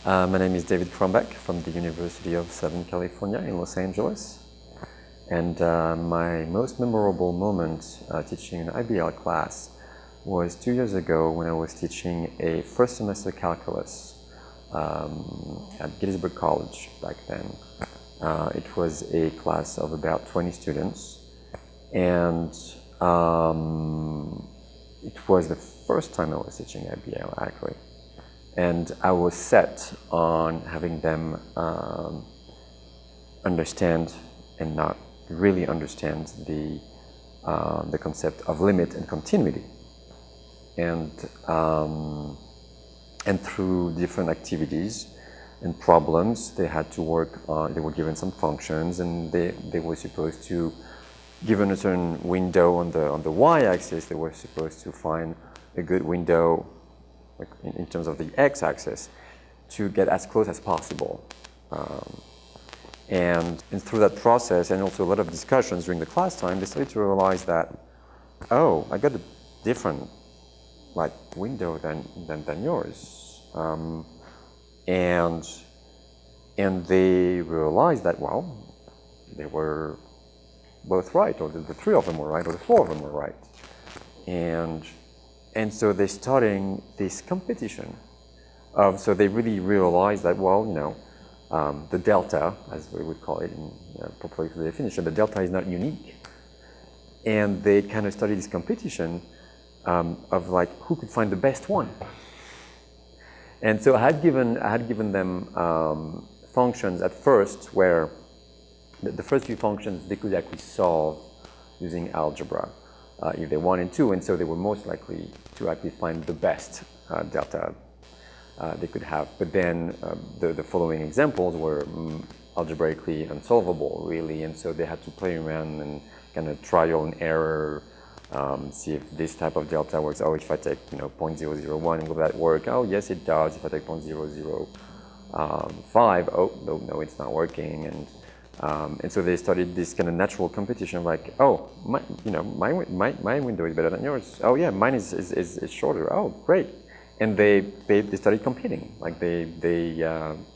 My name is David Crombecque from the University of Southern California in Los Angeles. And my most memorable moment teaching an IBL class was 2 years ago when I was teaching a first semester calculus at Gettysburg College back then. It was a class of about 20 students, and it was the first time I was teaching IBL actually. And I was set on having them understand and not really understand the concept of limit and continuity. And through different activities and problems, they had to work on, they were given some functions, and they were supposed to, given a certain window on the y-axis, they were supposed to find a good window like in terms of the x-axis to get as close as possible. And through that process, and also a lot of discussions during the class time, they started to realize that, oh, I got a different like window than yours. And they realized that, well, they were both right, or the three of them were right, or the four of them were right. And so they're starting this competition. So they really realized that, well, you know, the delta, as we would call it in properly for the definition, the delta is not unique. And they kind of started this competition of like who could find the best one. And so I had given them functions at first where the first few functions they could actually solve using algebra if they wanted to, and so they were most likely to actually find the best delta they could have. But then the following examples were algebraically unsolvable, really, and so they had to play around and kind of trial and error, see if this type of delta works. Oh, if I take 0.001, will that work? Oh, yes, it does. If I take 0.005, oh no, it's not working. And so they started this kind of natural competition, like, oh, my window is better than yours. Oh yeah, mine is shorter. Oh, great. And they started competing. Like they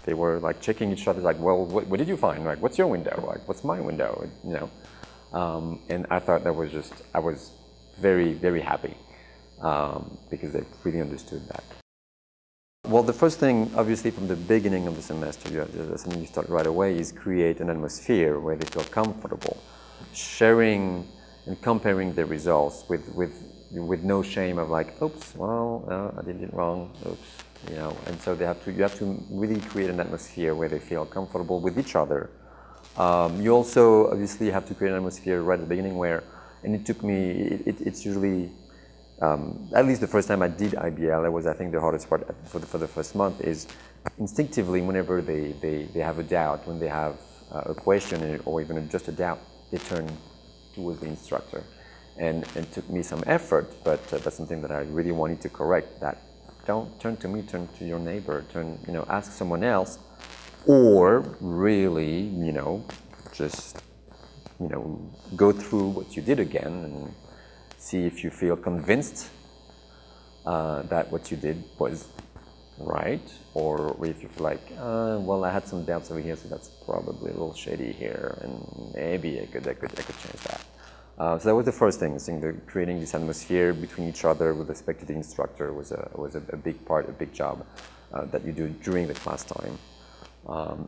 were like checking each other. Like, well, what did you find? Like, what's your window? Like, what's my window? And I thought that was just, I was very, very happy because they really understood that. Well, the first thing, obviously, from the beginning of the semester, something you start right away, is create an atmosphere where they feel comfortable, sharing and comparing the results with no shame of like, oops, well, I did it wrong, oops, And so you have to really create an atmosphere where they feel comfortable with each other. You also obviously have to create an atmosphere right at the beginning where, and it took me, it's usually. At least the first time I did IBL, that was, I think, the hardest part for the first month, is instinctively, whenever they have a doubt, when they have a question or even just a doubt, they turn towards the instructor. And it took me some effort, but that's something that I really wanted to correct, that don't turn to me, turn to your neighbor, ask someone else, or really, just, go through what you did again and see if you feel convinced that what you did was right, or if you feel like, well, I had some doubts over here, so that's probably a little shady here, and maybe I could change that. So that was the first thing. Creating this atmosphere between each other with respect to the instructor was a big part, a big job that you do during the class time.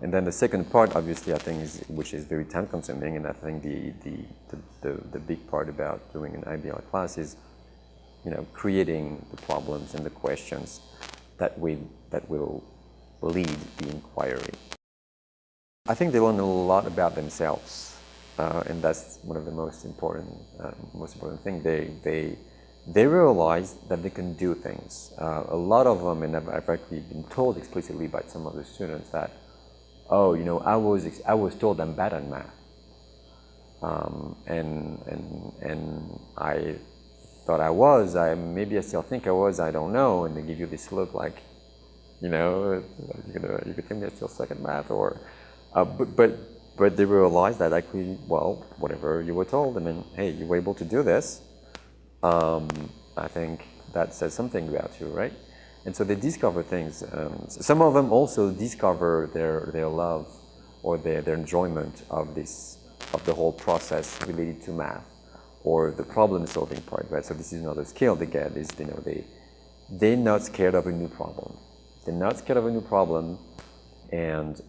And then the second part, obviously, I think, which is very time-consuming, and I think the big part about doing an IBL class is, creating the problems and the questions that will lead the inquiry. I think they learn a lot about themselves, and that's one of the most important things. They realize that they can do things. A lot of them, and I've actually been told explicitly by some of the students that, oh, I was told I'm bad at math, and I thought I was. Maybe I still think I was. I don't know. And they give you this look like, you could think I still suck at math, or, but they realize that actually, well, whatever you were told. I mean, hey, you were able to do this. I think that says something about you, right? And so they discover things. Some of them also discover their love or their enjoyment of the whole process related to math or the problem solving part, right? So this is another skill they get is, they're not scared of a new problem. They're not scared of a new problem, and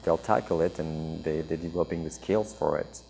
they'll tackle it, and they're developing the skills for it.